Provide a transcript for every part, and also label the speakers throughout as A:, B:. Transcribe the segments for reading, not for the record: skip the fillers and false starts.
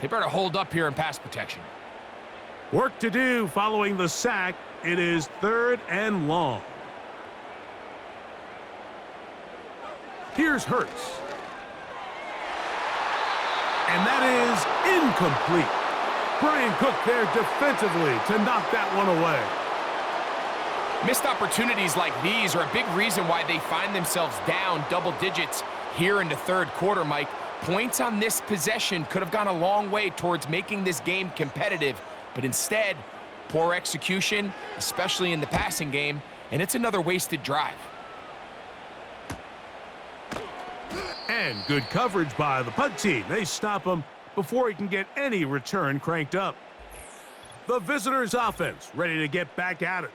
A: They better hold up here in pass protection.
B: Work to do following the sack. It is 3rd and long. Here's Hurts. And that is incomplete. Brian Cook there defensively to knock that one away.
A: Missed opportunities like these are a big reason why they find themselves down double digits here in the third quarter, Mike. Points on this possession could have gone a long way towards making this game competitive, but instead, poor execution, especially in the passing game, and it's another wasted drive.
B: And good coverage by the punt team. They stop him before he can get any return cranked up. The visitors' offense ready to get back at it.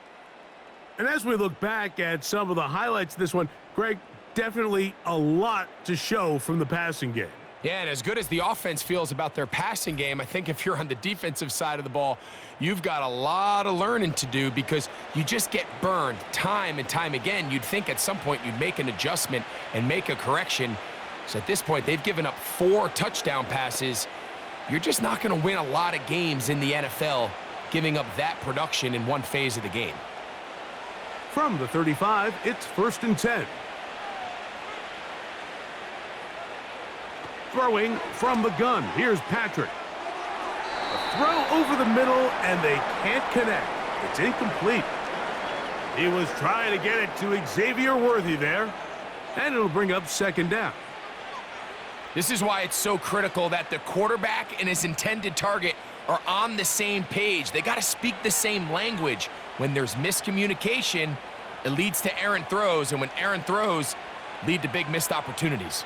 B: And as we look back at some of the highlights of this one, Greg, definitely a lot to show from the passing game.
A: Yeah, and as good as the offense feels about their passing game, I think if you're on the defensive side of the ball, you've got a lot of learning to do because you just get burned time and time again. You'd think at some point you'd make an adjustment and make a correction. So at this point, they've given up 4 touchdown passes. You're just not going to win a lot of games in the NFL giving up that production in one phase of the game.
B: From the 35, it's 1st and 10. Throwing from the gun. Here's Patrick. A throw over the middle, and they can't connect. It's incomplete. He was trying to get it to Xavier Worthy there, and it'll bring up 2nd down.
A: This is why it's so critical that the quarterback and his intended target are on the same page. They got to speak the same language. When there's miscommunication, it leads to errant throws, and when errant throws lead to big missed opportunities.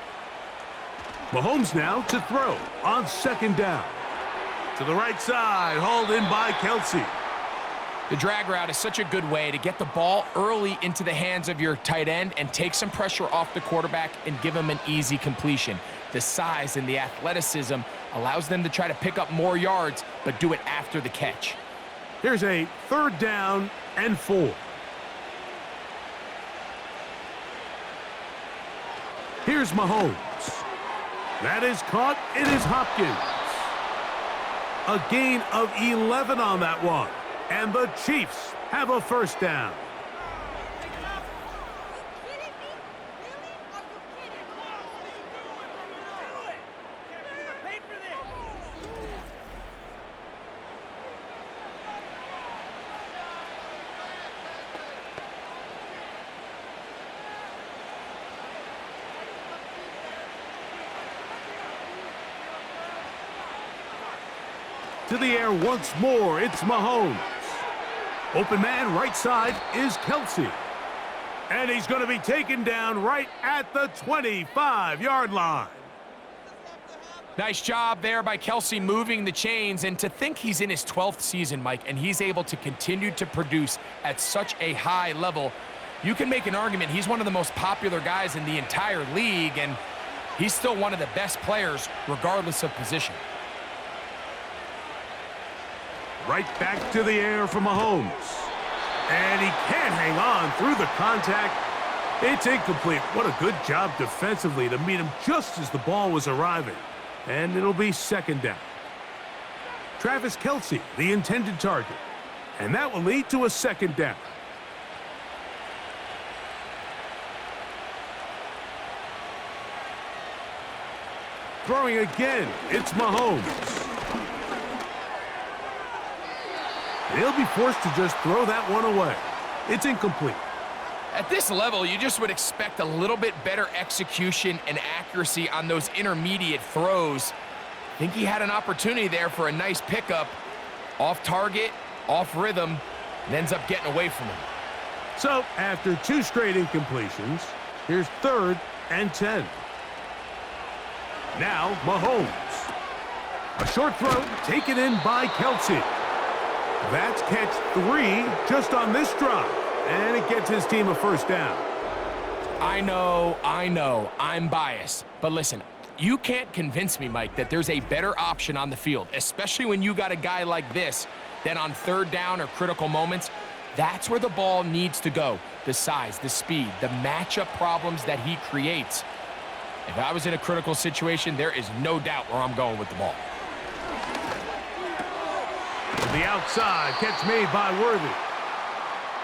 B: Mahomes now to throw on 2nd down. To the right side, hauled in by Kelsey.
A: The drag route is such a good way to get the ball early into the hands of your tight end and take some pressure off the quarterback and give him an easy completion. The size and the athleticism allows them to try to pick up more yards, but do it after the catch.
B: Here's a 3rd down and 4. Here's Mahomes. That is caught. It is Hopkins. A gain of 11 on that one. And the Chiefs have a 1st down. To the air once more, it's Mahomes. Open man right side is Kelsey. And he's going to be taken down right at the 25-yard line.
A: Nice job there by Kelsey moving the chains, and to think he's in his 12th season, Mike, and he's able to continue to produce at such a high level. You can make an argument he's one of the most popular guys in the entire league, and he's still one of the best players regardless of position.
B: Right back to the air for Mahomes. And he can't hang on through the contact. It's incomplete. What a good job defensively to meet him just as the ball was arriving. And it'll be 2nd down. Travis Kelsey, the intended target. And that will lead to a 2nd down. Throwing again, it's Mahomes. He'll be forced to just throw that one away. It's incomplete.
A: At this level, you just would expect a little bit better execution and accuracy on those intermediate throws. I think he had an opportunity there for a nice pickup. Off target, off rhythm, and ends up getting away from him.
B: So, after 2 straight incompletions, here's 3rd and 10. Now, Mahomes. A short throw taken in by Kelsey. That's catch 3 just on this drive, and it gets his team a 1st down.
A: I know, I'm biased. But listen, you can't convince me, Mike, that there's a better option on the field, especially when you got a guy like this, that on 3rd down or critical moments, that's where the ball needs to go. The size, the speed, the matchup problems that he creates. If I was in a critical situation, there is no doubt where I'm going with the ball.
B: Outside, catch made by Worthy.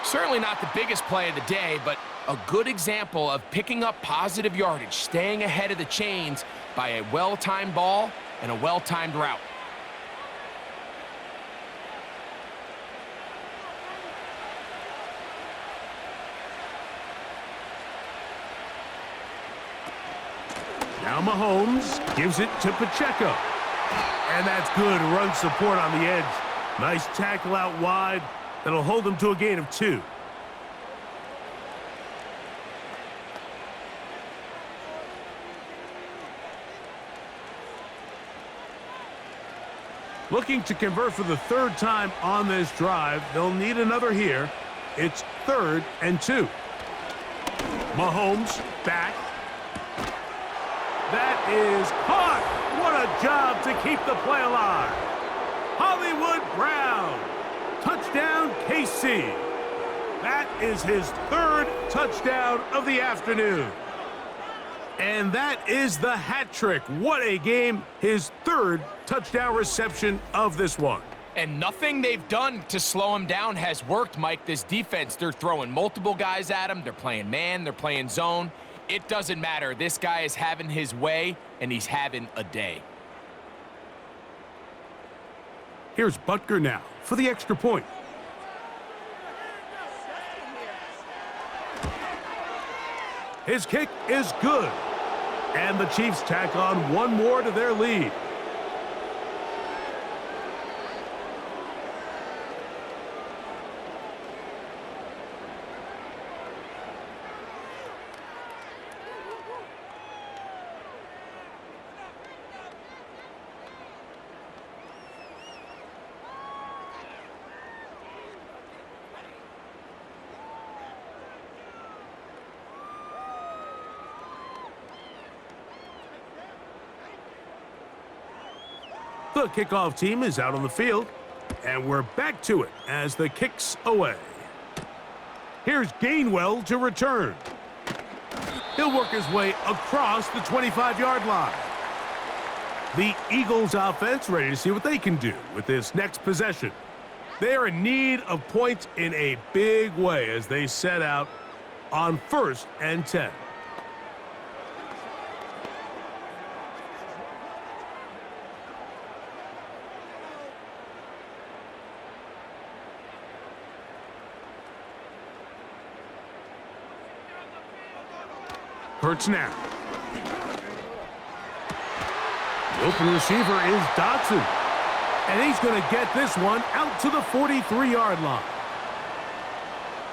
A: Certainly not the biggest play of the day, but a good example of picking up positive yardage, staying ahead of the chains by a well-timed ball and a well-timed route.
B: Now Mahomes gives it to Pacheco. And that's good run support on the edge. Nice tackle out wide. That'll hold him to a gain of 2. Looking to convert for the 3rd time on this drive. They'll need another here. It's 3rd and 2. Mahomes back. That is caught. What a job to keep the play alive. Hollywood Brown. Touchdown, KC. That is his 3rd touchdown of the afternoon. And that is the hat trick. What a game. His 3rd touchdown reception of this one.
A: And nothing they've done to slow him down has worked, Mike. This defense, they're throwing multiple guys at him. They're playing man. They're playing zone. It doesn't matter. This guy is having his way, and he's having a day.
B: Here's Butker now for the extra point. His kick is good. And the Chiefs tack on one more to their lead. The kickoff team is out on the field, and we're back to it as the kick's away. Here's Gainwell to return. He'll work his way across the 25-yard line. The Eagles offense ready to see what they can do with this next possession. They're in need of points in a big way as they set out on 1st and 10. Hurts now. The open receiver is Dotson. And he's going to get this one out to the 43-yard line.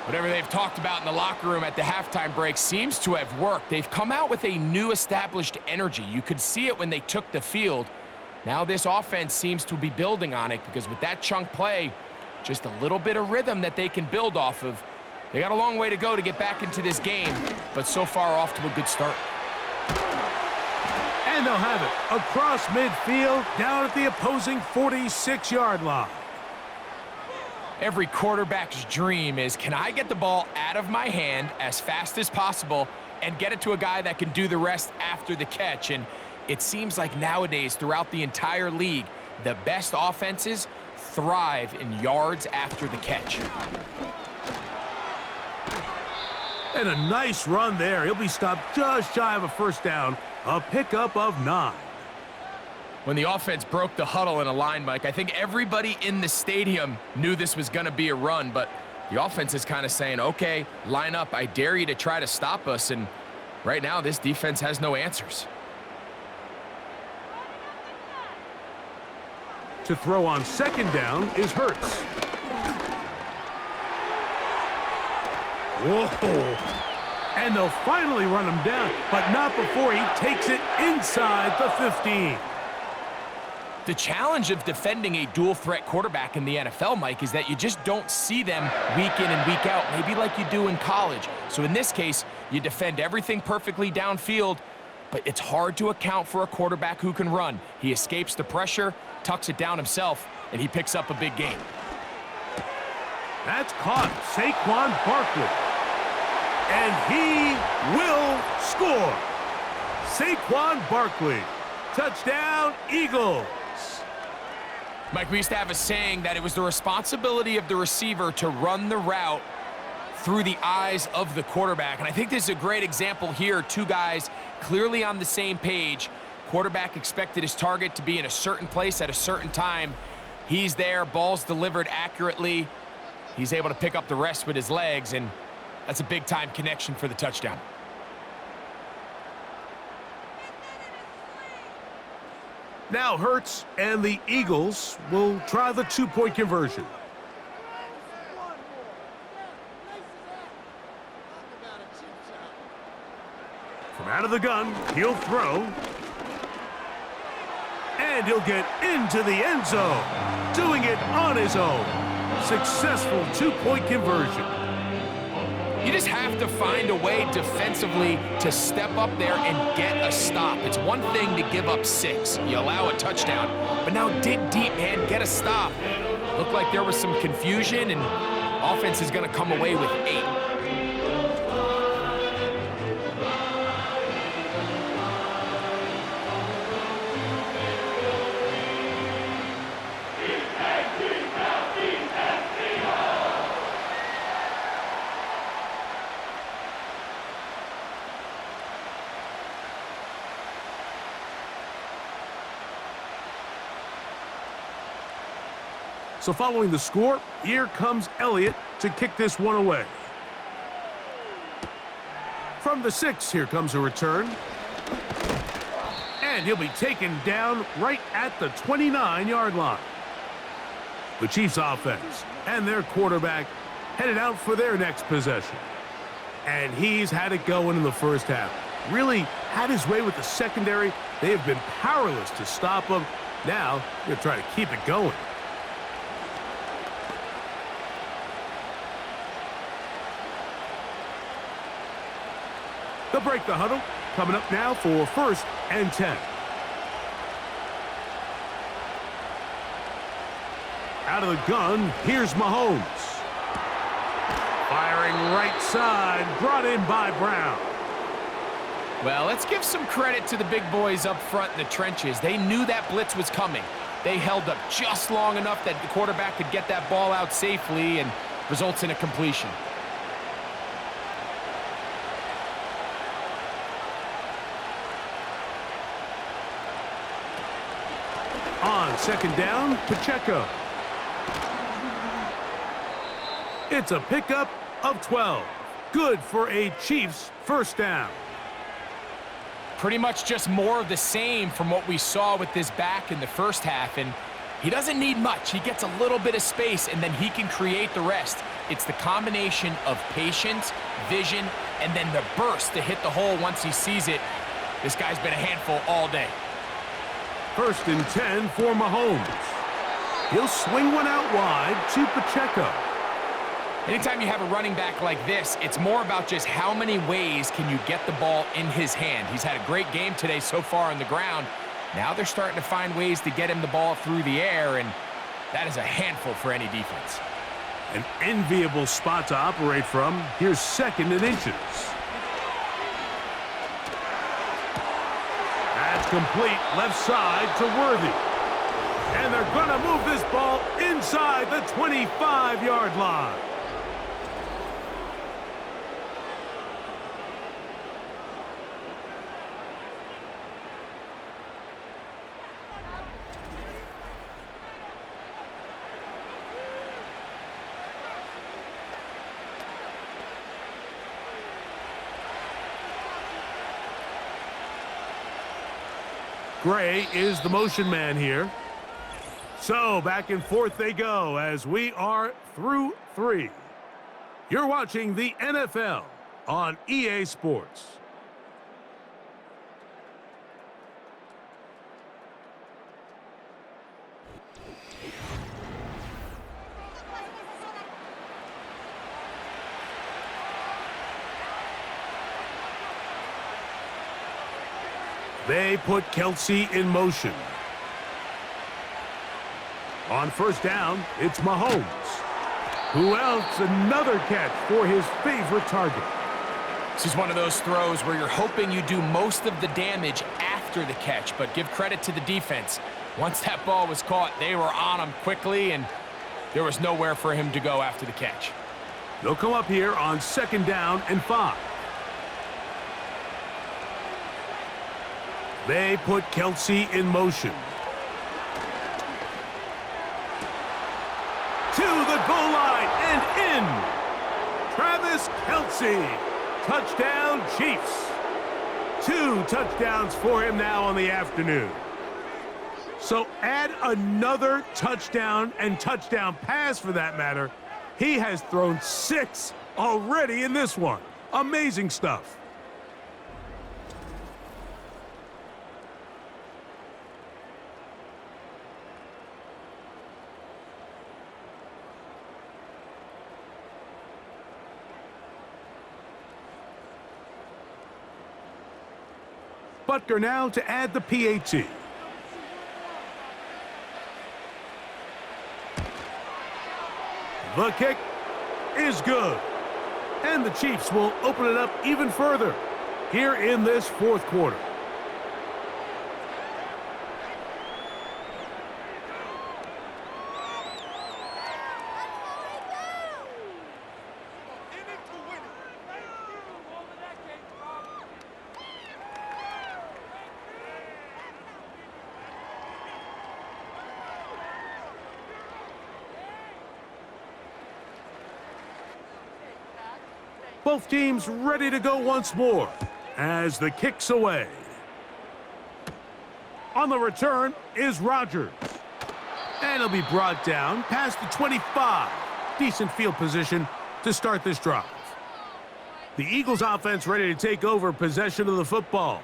A: Whatever they've talked about in the locker room at the halftime break seems to have worked. They've come out with a new established energy. You could see it when they took the field. Now this offense seems to be building on it because with that chunk play, just a little bit of rhythm that they can build off of. They got a long way to go to get back into this game, but so far off to a good start.
B: And they'll have it across midfield, down at the opposing 46-yard line.
A: Every quarterback's dream is, can I get the ball out of my hand as fast as possible and get it to a guy that can do the rest after the catch? And it seems like nowadays, throughout the entire league, the best offenses thrive in yards after the catch.
B: And a nice run there. He'll be stopped just shy of a 1st down. A pickup of 9.
A: When the offense broke the huddle in a line, Mike, I think everybody in the stadium knew this was going to be a run, but the offense is kind of saying, okay, line up. I dare you to try to stop us. And right now, this defense has no answers.
B: To throw on 2nd down is Hurts. Whoa. And they'll finally run him down, but not before he takes it inside the 15.
A: The challenge of defending a dual-threat quarterback in the NFL, Mike, is that you just don't see them week in and week out, maybe like you do in college. So in this case, you defend everything perfectly downfield, but it's hard to account for a quarterback who can run. He escapes the pressure, tucks it down himself, and he picks up a big gain.
B: That's caught. Saquon Barkley. And he will score. Saquon Barkley. Touchdown, Eagles.
A: Mike, we used to have a saying that it was the responsibility of the receiver to run the route through the eyes of the quarterback. And I think this is a great example here. Two guys clearly on the same page. Quarterback expected his target to be in a certain place at a certain time. He's there, ball's delivered accurately. He's able to pick up the rest with his legs, and that's a big-time connection for the touchdown.
B: Now Hurts and the Eagles will try the two-point conversion. From out of the gun, he'll throw. And he'll get into the end zone, doing it on his own. Successful two-point conversion.
A: You just have to find a way defensively to step up there and get a stop. It's one thing to give up 6. You allow a touchdown, but now dig deep, man, get a stop. Looked like there was some confusion, and offense is going to come away with 8.
B: So following the score, here comes Elliott to kick this one away. From the 6, here comes a return. And he'll be taken down right at the 29-yard line. The Chiefs offense and their quarterback headed out for their next possession. And he's had it going in the first half. Really had his way with the secondary. They have been powerless to stop him. Now, they're trying to keep it going. They'll break the huddle. Coming up now for 1st and 10. Out of the gun, here's Mahomes. Firing right side, brought in by Brown.
A: Well, let's give some credit to the big boys up front in the trenches. They knew that blitz was coming. They held up just long enough that the quarterback could get that ball out safely and results in a completion.
B: On 2nd down, Pacheco. It's a pickup of 12. Good for a Chiefs first down.
A: Pretty much just more of the same from what we saw with this back in the first half, and he doesn't need much. He gets a little bit of space, and then he can create the rest. It's the combination of patience, vision, and then the burst to hit the hole once he sees it. This guy's been a handful all day.
B: 1st and 10 for Mahomes. He'll swing one out wide to Pacheco.
A: Anytime you have a running back like this, it's more about just how many ways can you get the ball in his hand. He's had a great game today so far on the ground. Now they're starting to find ways to get him the ball through the air, and that is a handful for any defense.
B: An enviable spot to operate from. Here's 2nd and inches. That's complete left side to Worthy. And they're going to move this ball inside the 25-yard line. Gray is the motion man here. So back and forth they go as we are through 3. You're watching the NFL on EA Sports. They put Kelsey in motion. On 1st down, it's Mahomes. Who else? Another catch for his favorite target.
A: This is one of those throws where you're hoping you do most of the damage after the catch, but give credit to the defense. Once that ball was caught, they were on him quickly, and there was nowhere for him to go after the catch.
B: They'll come up here on 2nd down and 5. They put Kelsey in motion. To the goal line and in. Travis Kelsey. Touchdown, Chiefs. 2 touchdowns for him now on the afternoon. So add another touchdown and touchdown pass for that matter. He has thrown 6 already in this one. Amazing stuff. Butker now to add the PAT. The kick is good. And the Chiefs will open it up even further here in this 4th quarter. Both teams ready to go once more as the kick's away. On the return is Rodgers. And he'll be brought down past the 25. Decent field position to start this drive. The Eagles offense ready to take over possession of the football.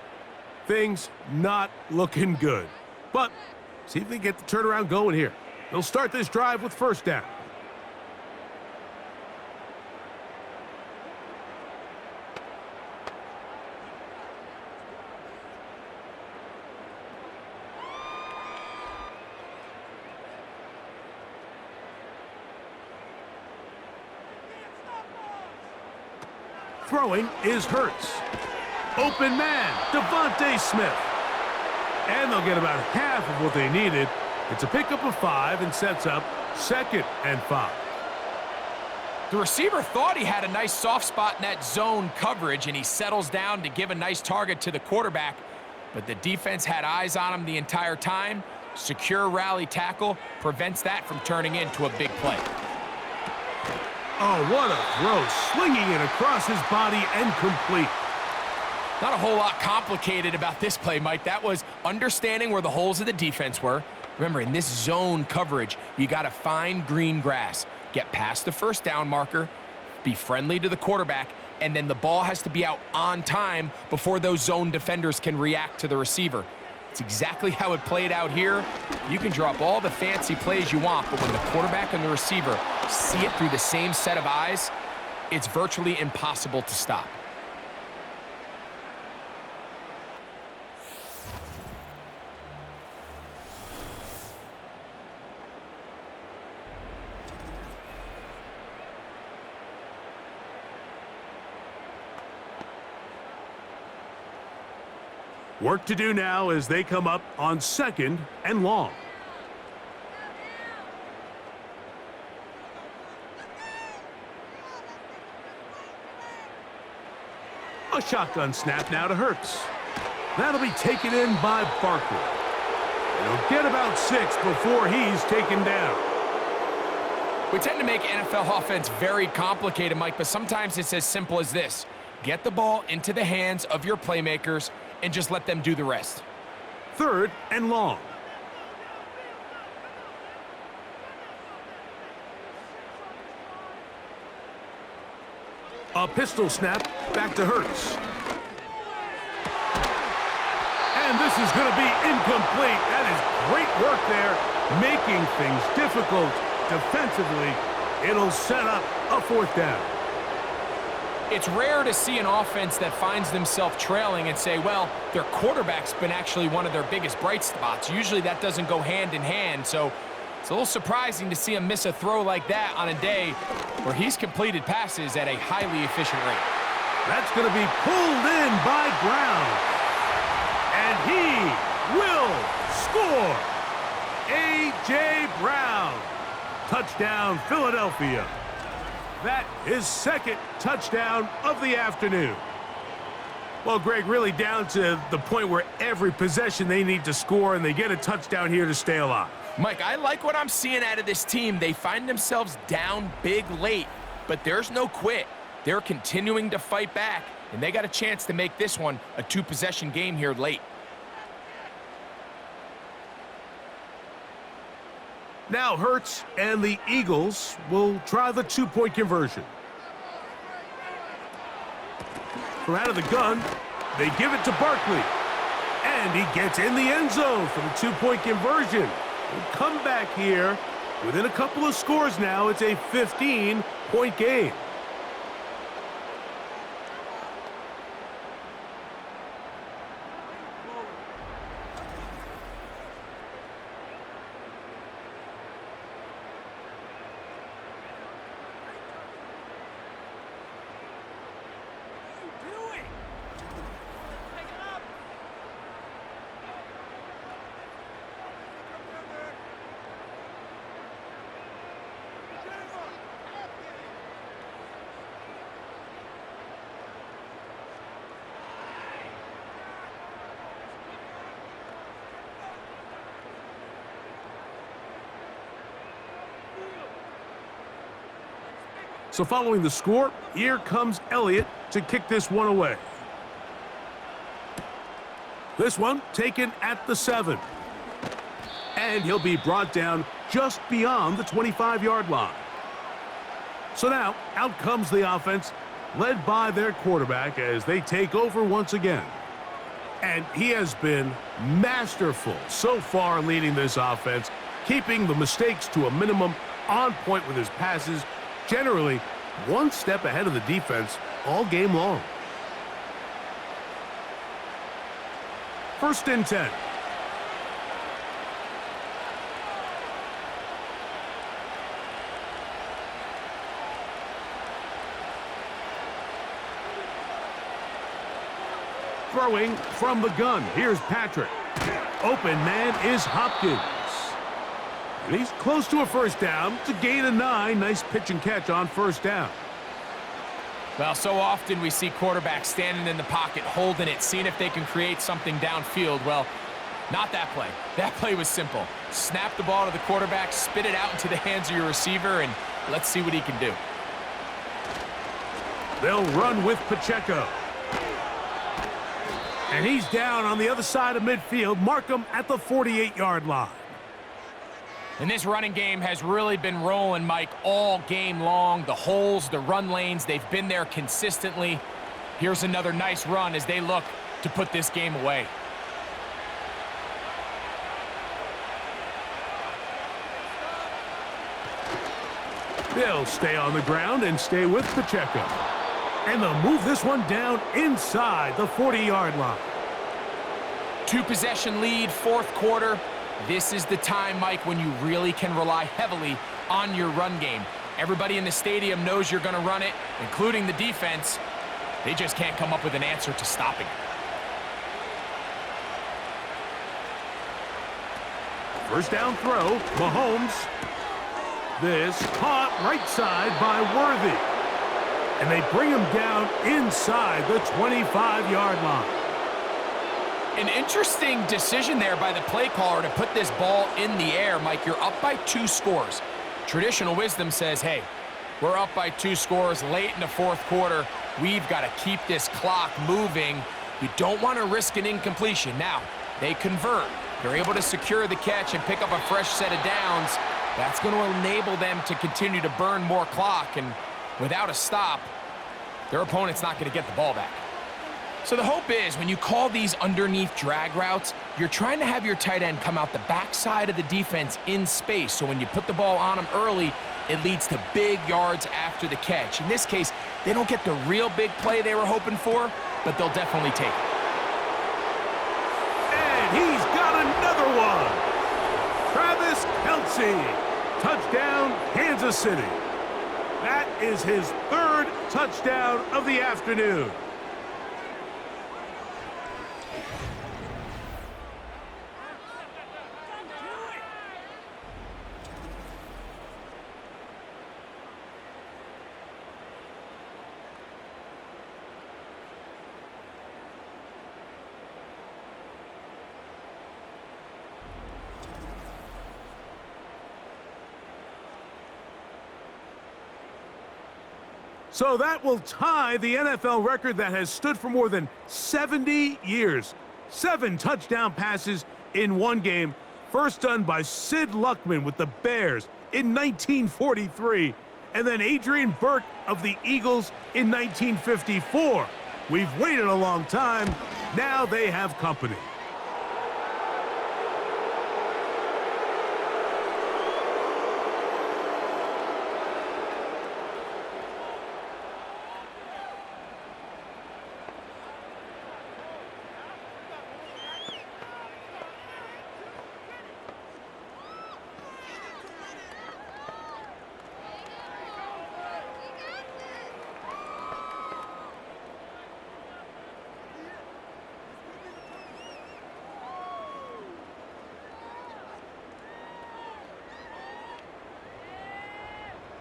B: Things not looking good. But see if they get the turnaround going here. They'll start this drive with 1st down. Throwing is Hurts. Open man, Devontae Smith. And they'll get about half of what they needed. It's a pickup of 5 and sets up 2nd and 5.
A: The receiver thought he had a nice soft spot in that zone coverage, and he settles down to give a nice target to the quarterback. But the defense had eyes on him the entire time. Secure rally tackle prevents that from turning into a big play.
B: Oh, what a throw. Slinging it across his body and complete.
A: Not a whole lot complicated about this play, Mike. That was understanding where the holes of the defense were. Remember, in this zone coverage, you got to find green grass. Get past the 1st down marker, be friendly to the quarterback, and then the ball has to be out on time before those zone defenders can react to the receiver. It's exactly how it played out here. You can draw up all the fancy plays you want, but when the quarterback and the receiver see it through the same set of eyes, it's virtually impossible to stop.
B: Work to do now as they come up on 2nd and long. A shotgun snap now to Hurts. That'll be taken in by Barkley. He'll get about 6 before he's taken down.
A: We tend to make NFL offense very complicated, Mike, but sometimes it's as simple as this. Get the ball into the hands of your playmakers and just let them do the rest.
B: 3rd and long. A pistol snap back to Hurts. And this is going to be incomplete. That is great work there, making things difficult defensively. It'll set up a 4th down.
A: It's rare to see an offense that finds themselves trailing and say, well, their quarterback's been actually one of their biggest bright spots. Usually that doesn't go hand in hand, so it's a little surprising to see him miss a throw like that on a day where he's completed passes at a highly efficient rate.
B: That's going to be pulled in by Brown. And he will score. A.J. Brown. Touchdown, Philadelphia. That is second touchdown of the afternoon. Well, Greg, really down to the point where every possession they need to score, and they get a touchdown here to stay alive.
A: Mike, I like what I'm seeing out of this team. They find themselves down big late, but there's no quit. They're continuing to fight back, and they got a chance to make this one a two-possession game here late.
B: Now Hurts and the Eagles will try the two-point conversion. From out of the gun, they give it to Barkley. And he gets in the end zone for the two-point conversion. We'll come back here within a couple of scores now. It's a 15-point game. So following the score, here comes Elliott to kick this one away. This one taken at the 7. And he'll be brought down just beyond the 25-yard line. So now, out comes the offense, led by their quarterback as they take over once again. And he has been masterful so far leading this offense, keeping the mistakes to a minimum, on point with his passes, generally one step ahead of the defense all game long. First and 10. Throwing from the gun. Here's Patrick. Open man is Hopkins. And he's close to a first down. It's a gain of 9. Nice pitch and catch on first down.
A: Well, so often we see quarterbacks standing in the pocket, holding it, seeing if they can create something downfield. Well, not that play. That play was simple. Snap the ball to the quarterback, spit it out into the hands of your receiver, and let's see what he can do.
B: They'll run with Pacheco. And he's down on the other side of midfield. Mark him at the 48-yard line.
A: And this running game has really been rolling, Mike, all game long. The holes, the run lanes, they've been there consistently. Here's another nice run as they look to put this game away.
B: They'll stay on the ground and stay with Pacheco. And they'll move this one down inside the 40-yard line.
A: Two-possession lead, fourth quarter. This is the time, Mike, when you really can rely heavily on your run game. Everybody in the stadium knows you're going to run it, including the defense. They just can't come up with an answer to stopping it.
B: First down throw, Mahomes. This caught right side by Worthy. And they bring him down inside the 25-yard line.
A: An interesting decision there by the play caller to put this ball in the air. Mike, you're up by 2 scores. Traditional wisdom says, hey, we're up by 2 scores late in the fourth quarter. We've got to keep this clock moving. You don't want to risk an incompletion. Now, they convert. They're able to secure the catch and pick up a fresh set of downs. That's going to enable them to continue to burn more clock. And without a stop, their opponent's not going to get the ball back. So the hope is when you call these underneath drag routes, you're trying to have your tight end come out the backside of the defense in space. So when you put the ball on them early, it leads to big yards after the catch. In this case, they don't get the real big play they were hoping for, but they'll definitely take it.
B: And he's got another one. Travis Kelce. Touchdown, Kansas City. That is his 3rd touchdown of the afternoon. So that will tie the NFL record that has stood for more than 70 years. 7 touchdown passes in one game, first done by Sid Luckman with the Bears in 1943, and then Adrian Burke of the Eagles in 1954. We've waited a long time. Now they have company.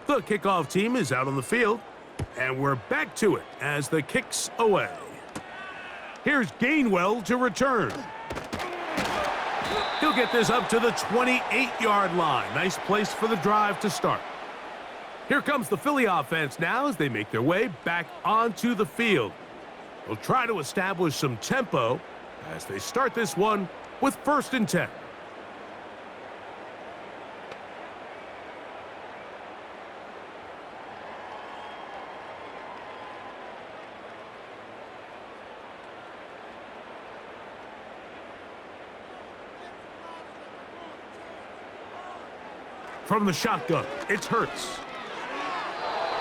B: The kickoff team is out on the field, and we're back to it as the kick's away. Here's Gainwell to return. He'll get this up to the 28-yard line. Nice place for the drive to start. Here comes the Philly offense now as they make their way back onto the field. They'll try to establish some tempo as they start this one with 1st and 10. From the shotgun, it's Hurts.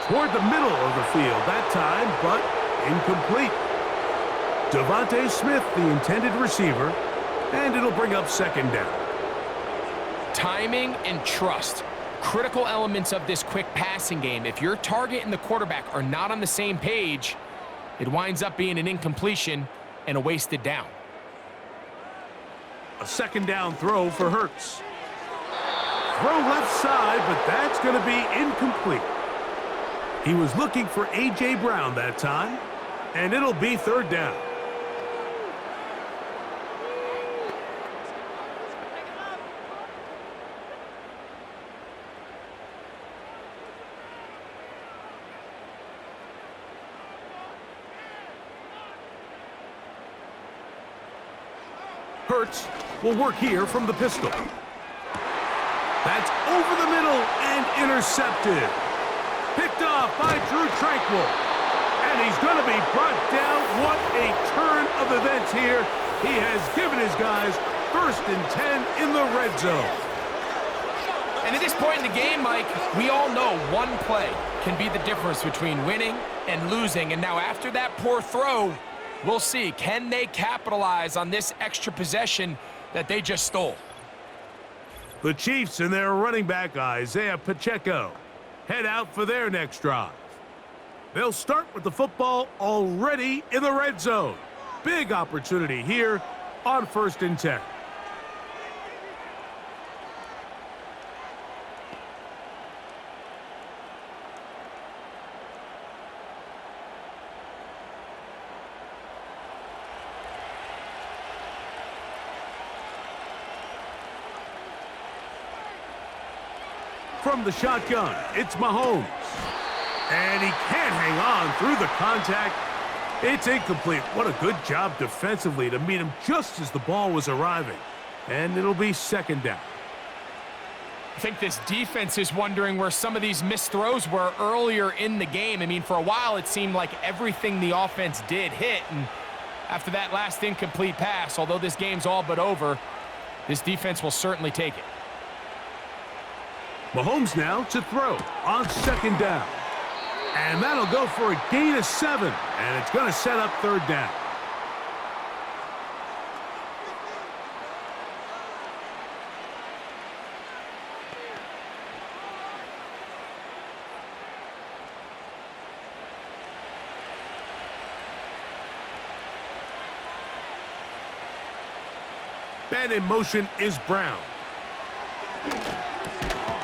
B: Toward the middle of the field that time, but incomplete. Devontae Smith, the intended receiver, and it'll bring up 2nd down.
A: Timing and trust, critical elements of this quick passing game. If your target and the quarterback are not on the same page, it winds up being an incompletion and a wasted down.
B: A 2nd down throw for Hurts. Throw left side, but that's going to be incomplete. He was looking for A.J. Brown that time, and it'll be 3rd down. Hurts will work here from the pistol. That's over the middle and intercepted. Picked off by Drew Tranquill. And he's going to be brought down. What a turn of events here. He has given his guys 1st and 10 in the red zone.
A: And at this point in the game, Mike, we all know one play can be the difference between winning and losing. And now after that poor throw, we'll see. Can they capitalize on this extra possession that they just stole?
B: The Chiefs and their running back, Isaiah Pacheco, head out for their next drive. They'll start with the football already in the red zone. Big opportunity here on 1st and 10. From the shotgun, it's Mahomes. And he can't hang on through the contact. It's incomplete. What a good job defensively to meet him just as the ball was arriving. And it'll be 2nd down.
A: I think this defense is wondering where some of these missed throws were earlier in the game. I mean, for a while, it seemed like everything the offense did hit. And after that last incomplete pass, although this game's all but over, this defense will certainly take it.
B: Mahomes now to throw on 2nd down. And that'll go for a gain of 7. And it's going to set up 3rd down. Man in motion is Brown.